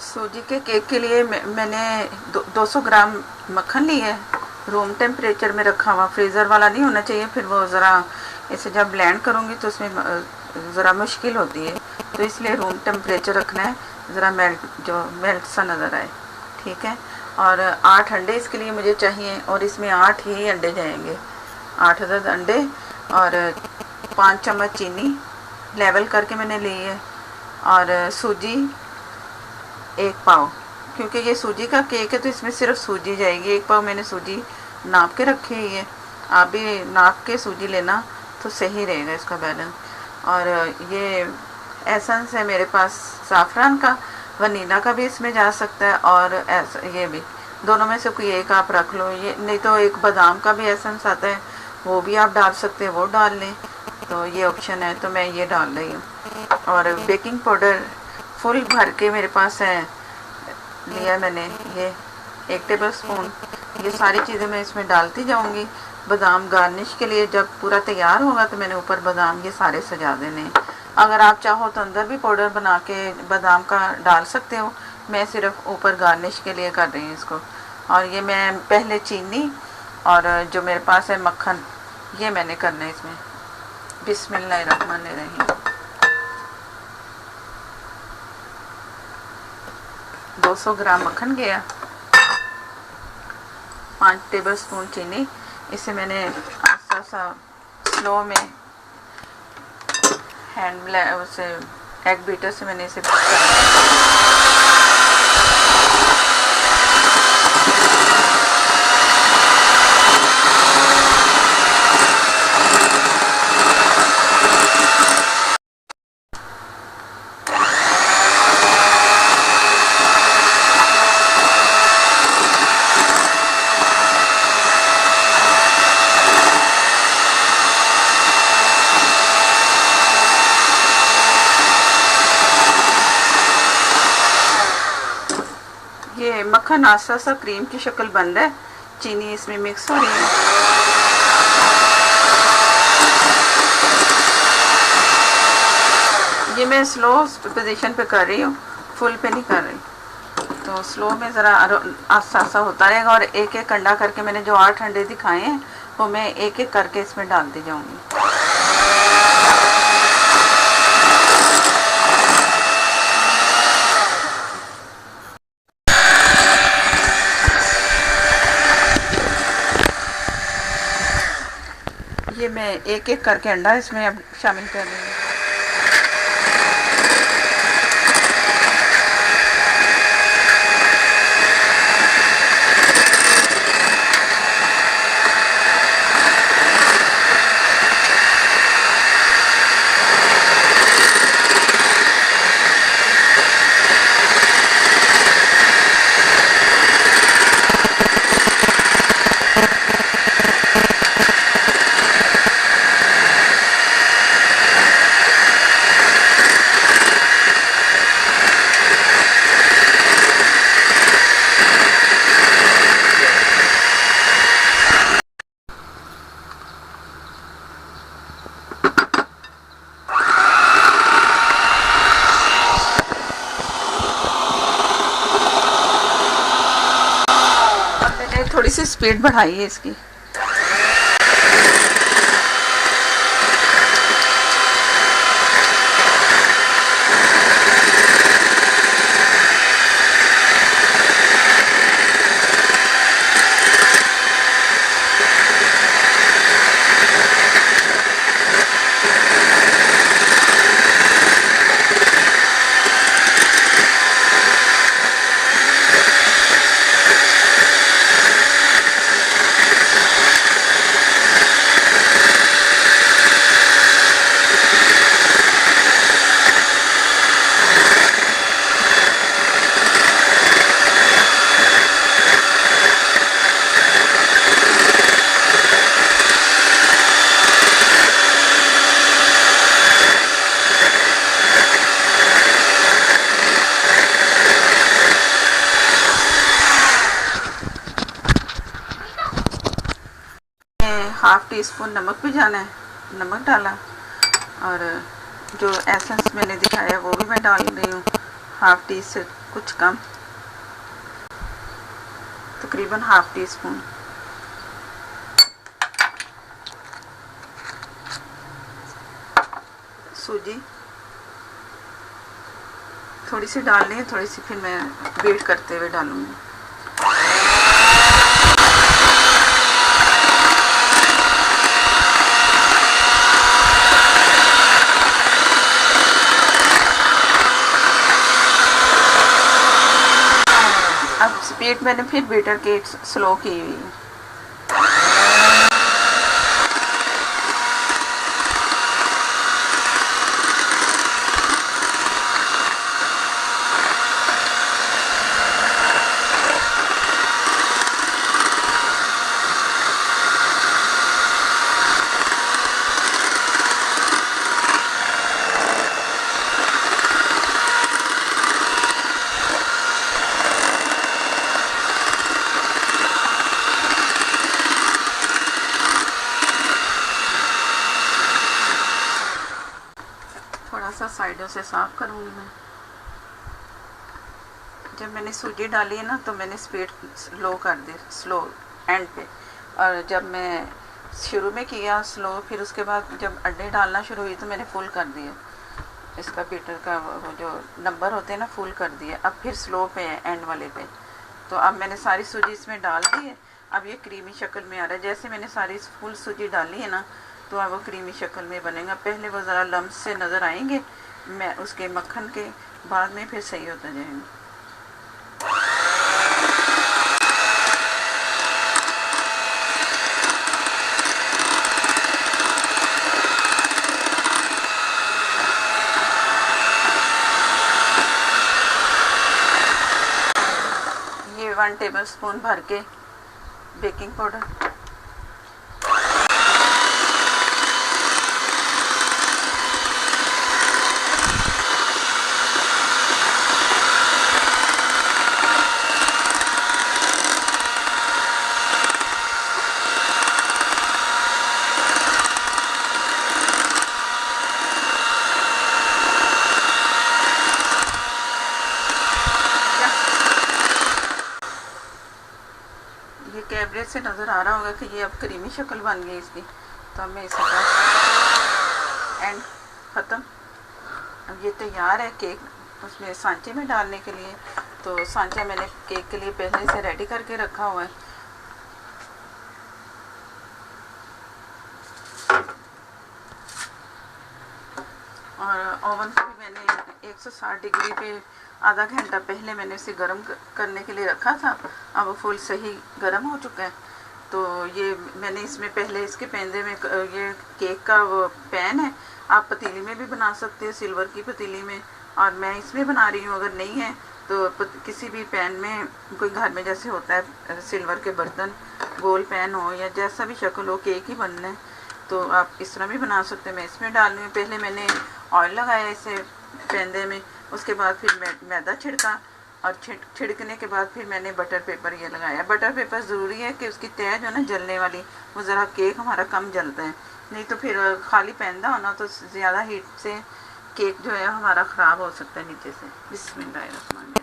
सूजी के केक के लिए मैंने 200 ग्राम मक्खन लिया है, रूम टेम्परेचर में रखा हुआ, फ्रीज़र वाला नहीं होना चाहिए, फिर वो ज़रा इसे जब ब्लेंड करूँगी तो उसमें ज़रा मुश्किल होती है, तो इसलिए रूम टेम्परेचर रखना है, ज़रा मेल्ट सा नज़र आए, ठीक है। और 8 अंडे इसके लिए मुझे चाहिए, और इसमें 8 ही अंडे जाएंगे, 8 अदद अंडे, और 5 चम्मच चीनी लेवल करके मैंने ली है, और सूजी 1 पाव, क्योंकि ये सूजी का केक है तो इसमें सिर्फ सूजी जाएगी। 1 पाव मैंने सूजी नाप के रखी हुई है, आप भी नाप के सूजी लेना तो सही रहेगा इसका बैलेंस। और ये एसेंस है मेरे पास साफ़रान का, वनीला का भी इसमें जा सकता है, और ये भी, दोनों में से कोई एक आप रख लो। ये नहीं तो एक बादाम का भी एसेंस आता है, वो भी आप डाल सकते हैं, वो डाल लें, तो ये ऑप्शन है, तो मैं ये डाल रही हूँ। और बेकिंग पाउडर फुल भर के मेरे पास है, लिया मैंने ये 1 टेबल स्पून। ये सारी चीज़ें मैं इसमें डालती जाऊंगी। बादाम गार्निश के लिए जब पूरा तैयार होगा तो मैंने ऊपर बादाम ये सारे सजा देने। अगर आप चाहो तो अंदर भी पाउडर बना के बादाम का डाल सकते हो, मैं सिर्फ ऊपर गार्निश के लिए कर रही हूँ इसको। और ये मैं पहले चीनी और जो मेरे पास है मक्खन, ये मैंने करना है इसमें। बिस्मिल्लाहिर्रहमानिर्रहीम। 200 ग्राम मक्खन गया, 5 टेबल स्पून चीनी, इसे मैंने आस्ता सा स्लो में उसे एग बीटर से मैंने इसे ये मक्खन आस्ता सा क्रीम की शक्ल बन रहा है, चीनी इसमें मिक्स हो रही है। ये मैं स्लो पोजीशन पे कर रही हूँ, फुल पे नहीं कर रही, तो स्लो में ज़रा आस्ता आस्ता होता रहेगा। और एक एक अंडा करके मैंने जो 8 अंडे दिखाए हैं वो मैं एक एक करके इसमें डालती जाऊँगी। ये मैं एक एक करके अंडा इसमें अब शामिल कर रही हूँ। थोड़ी सी स्पीड बढ़ाई है इसकी। हाफ टी स्पून नमक भी जाना है, नमक डाला, और जो एसेंस मैंने दिखाया वो भी मैं डाल रही हूँ, हाफ टी से कुछ कम, तकरीबन हाफ टी स्पून। सूजी थोड़ी सी डालनी है, थोड़ी सी फिर मैं बीट करते हुए डालूंगी। अब स्पीड मैंने फिर बीटर की स्लो की हुई है। थोड़ा सा साइडों से साफ करूँगी मैं। जब मैंने सूजी डाली है ना तो मैंने स्पीड स्लो कर दी, स्लो एंड पे, और जब मैं शुरू में किया स्लो, फिर उसके बाद जब अंडे डालना शुरू हुई तो मैंने फुल कर दिया। इसका बीटर का वो जो नंबर होते हैं ना, फुल कर दिया। अब फिर स्लो पे है एंड वाले पे। तो अब मैंने सारी सूजी इसमें डाल दी है। अब ये क्रीमी शक्ल में आ रहा है। जैसे मैंने सारी फुल सूजी डाली है ना, तो अब वो क्रीमी शक्ल में बनेगा। पहले वो ज़रा लम्स से नज़र आएंगे, मैं उसके मक्खन के बाद में फिर सही होता जाएगा। ये 1 टेबल स्पून भर के बेकिंग पाउडर, ये कैमरे से नज़र आ रहा होगा कि ये अब क्रीमी शक्ल बन गई इसकी। तो अब मैं इसका एंड ख़त्म। अब ये तैयार है केक उसमें सांचे में डालने के लिए। तो सांचा मैंने केक के लिए पहले से रेडी करके रखा हुआ है। और ओवन को भी मैंने 160 डिग्री पे आधा घंटा पहले मैंने इसे गर्म करने के लिए रखा था। अब वो फुल सही गर्म हो चुका है। तो ये मैंने इसमें पहले इसके पेंदे में ये केक का वो पैन है। आप पतीली में भी बना सकते हो, सिल्वर की पतीली में, और मैं इसमें बना रही हूँ। अगर नहीं है तो किसी भी पैन में, कोई घर में जैसे होता है सिल्वर के बर्तन, गोल पैन हो या जैसा भी शक्ल हो, केक ही बनना है तो आप इस तरह भी बना सकते हैं। मैं इसमें डाल रही हूँ। पहले मैंने ऑयल लगाया इसे पेंदे में, उसके बाद फिर मैदा छिड़का, और छिड़कने के बाद फिर मैंने बटर पेपर ये लगाया। बटर पेपर ज़रूरी है कि उसकी तह जो है ना जलने वाली, वो ज़रा केक हमारा कम जलता है। नहीं तो फिर खाली पैंदा होना तो ज़्यादा हीट से केक जो है हमारा ख़राब हो सकता है नीचे से। बिस्मिल्लाहिर्रहमानिर्रहीम।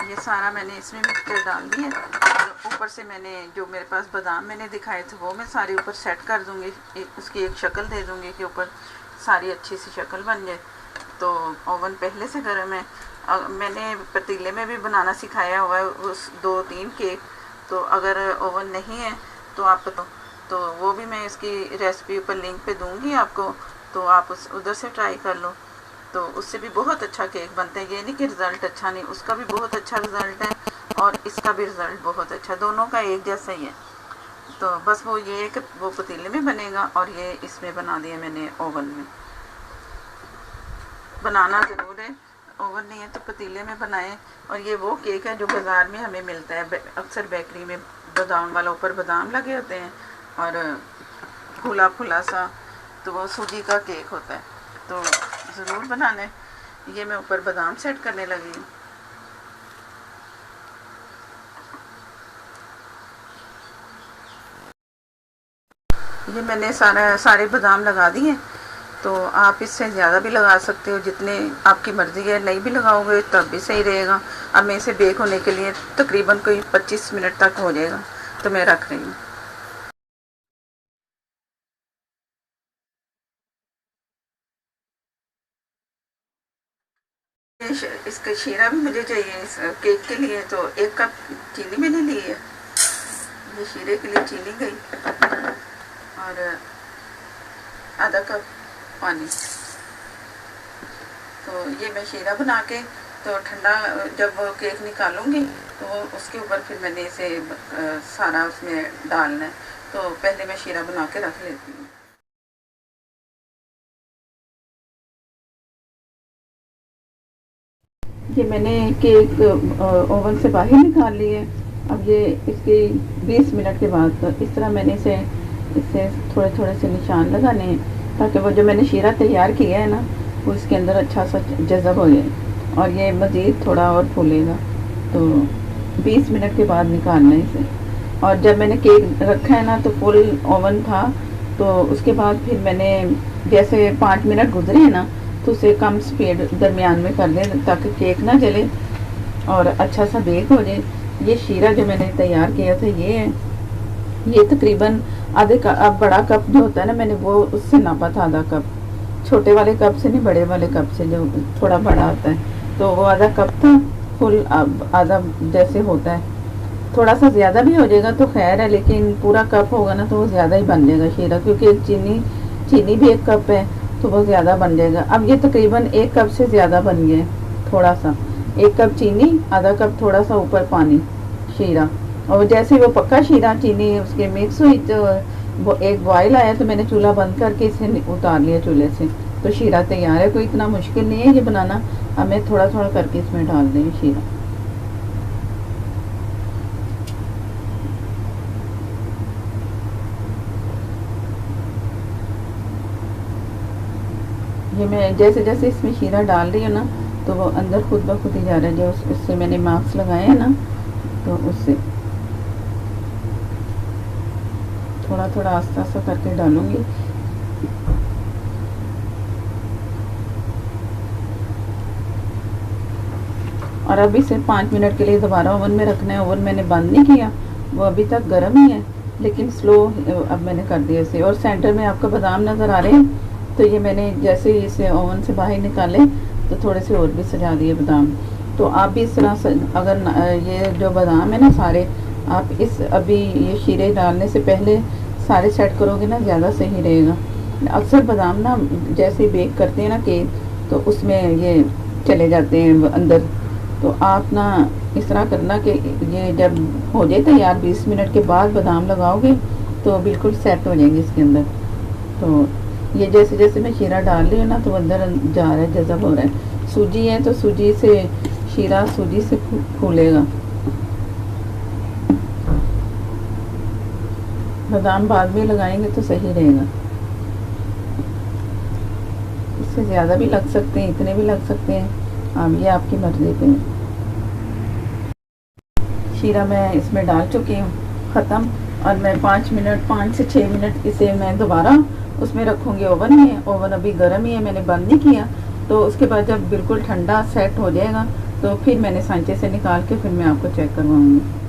ये सारा मैंने इसमें मिक्सचर डाल दिया। और ऊपर से मैंने जो मेरे पास बादाम मैंने दिखाए थे वो मैं सारी ऊपर सेट कर दूँगी। उसकी एक शक्ल दे दूँगी कि ऊपर सारी अच्छी सी शक्ल बन जाए। तो ओवन पहले से गर्म है। मैंने पतीले में भी बनाना सिखाया हुआ है उस 2-3 केक। तो अगर ओवन नहीं है तो आप तो वो भी मैं इसकी रेसिपी ऊपर लिंक पे दूंगी आपको, तो आप उधर से ट्राई कर लो। तो उससे भी बहुत अच्छा केक बनता है। ये नहीं कि रिज़ल्ट अच्छा नहीं, उसका भी बहुत अच्छा रिज़ल्ट है और इसका भी रिज़ल्ट बहुत अच्छा, दोनों का एक जैसा ही है। तो बस वो ये कि वो पतीले में बनेगा और ये इसमें बना दिया मैंने ओवन में। बनाना ज़रूर है, ओवन नहीं है तो पतीले में बनाएं। और ये वो केक है जो बाज़ार में हमें मिलता है अक्सर बेकरी में, बादाम वाला, ऊपर बादाम लगे होते हैं और फूला फूला सा, तो वो सूजी का केक होता है। तो ज़रूर बनाना है। ये मैं ऊपर बादाम सेट करने लगी हूँ। ये मैंने सारे बादाम लगा दिए। तो आप इससे ज़्यादा भी लगा सकते हो, जितने आपकी मर्ज़ी है। नहीं भी लगाओगे तब भी सही रहेगा। अब मैं इसे बेक होने के लिए तकरीबन कोई 25 मिनट तक हो जाएगा, तो मैं रख रही हूँ। इसका शीरा भी मुझे चाहिए इस केक के लिए, तो 1 कप चीनी मैंने ली है। ये शीरे के लिए चीनी गई और आधा कप पानी। तो ये मैं शीरा बना के तो ठंडा जब वो केक निकालूंगी तो उसके ऊपर फिर मैंने इसे सारा उसमें डालना है। तो पहले मैं शीरा बना के रख लेती हूँ। ये मैंने केक ओवन से बाहर निकाल ली है। अब ये इसके 20 मिनट के बाद तो इस तरह मैंने इससे थोड़े थोड़े से निशान लगाने हैं, ताकि वो जो मैंने शीरा तैयार किया है ना वो इसके अंदर अच्छा सा जज़ब हो जाए और ये मज़ीद थोड़ा और फूलेगा। तो 20 मिनट के बाद निकालना है इसे। और जब मैंने केक रखा है ना तो फुल ओवन था, तो उसके बाद फिर मैंने जैसे 5 मिनट गुजरे हैं ना तो उसे कम स्पीड दरमियान में कर दें ताकि केक ना जले और अच्छा सा बेक हो जाए। ये शीरा जो मैंने तैयार किया था ये है, ये तकरीबन आधे कप। अब बड़ा कप जो होता है ना मैंने वो उससे नापा था आधा कप, छोटे वाले कप से नहीं, बड़े वाले कप से जो थोड़ा बड़ा होता है, तो वो आधा कप था फुल। आधा जैसे होता है, थोड़ा सा ज़्यादा भी हो जाएगा तो खैर है, लेकिन पूरा कप होगा ना तो वो ज़्यादा ही बन जाएगा शीरा, क्योंकि चीनी भी 1 कप है तो वो ज़्यादा बन जाएगा। अब ये तकरीबन 1 कप से ज़्यादा बन गया, थोड़ा सा 1 कप चीनी, आधा कप थोड़ा सा ऊपर पानी शीरा। और जैसे वो पक्का शीरा चीनी उसके मिक्स हुई तो वो एक बॉयल आया तो मैंने चूल्हा बंद करके इसे उतार लिया चूल्हे से। तो शीरा तैयार है, कोई इतना मुश्किल नहीं है ये बनाना। अब मैं थोड़ा थोड़ा करके इसमें डाल देंगे शीरा। ये मैं जैसे जैसे इसमें शीरा डाल रही हूँ ना तो वो अंदर खुद ब खुद ही जा रहा है। जो उससे मैंने मास्क लगाए हैं ना तो उससे थोड़ा थोड़ा आस्ता आस्ता करके डालूंगी। और अब इसे 5 मिनट के लिए दोबारा ओवन में रखना है। ओवन मैंने बंद नहीं किया, वो अभी तक गर्म ही है, लेकिन स्लो अब मैंने कर दिया इसे। और सेंटर में आपको बादाम नज़र आ रहे हैं, तो ये मैंने जैसे ही इसे ओवन से बाहर निकाले तो थोड़े से और भी सजा दिए बादाम। तो आप भी इस तरह से अगर ये जो बादाम है ना सारे, आप इस अभी ये शीरे डालने से पहले सारे सेट करोगे ना ज़्यादा सही रहेगा। अक्सर बादाम ना जैसे बेक करते हैं ना केक तो उसमें ये चले जाते हैं अंदर। तो आप ना इस तरह करना कि ये जब हो जाए तैयार 20 मिनट के बाद बादाम लगाओगे तो बिल्कुल सेट हो जाएंगे इसके अंदर। तो ये जैसे जैसे मैं शीरा डाल रही हूँ ना तो अंदर जा रहा है, जज़ब हो रहा है। सूजी है तो सूजी से शीरा सूजी से फूलेगा। बादाम बाद में लगाएंगे तो सही रहेगा। इससे ज़्यादा भी लग सकते हैं, इतने भी लग सकते हैं, अब ये आपकी मर्ज़ी पे है। शीरा मैं इसमें डाल चुकी हूँ ख़त्म। और मैं 5 से 6 मिनट इसे मैं दोबारा उसमें रखूँगी ओवन में। ओवन अभी गर्म ही है, मैंने बंद नहीं किया। तो उसके बाद जब बिल्कुल ठंडा सेट हो जाएगा तो फिर मैंने सांचे से निकाल के फिर मैं आपको चेक करवाऊँगी।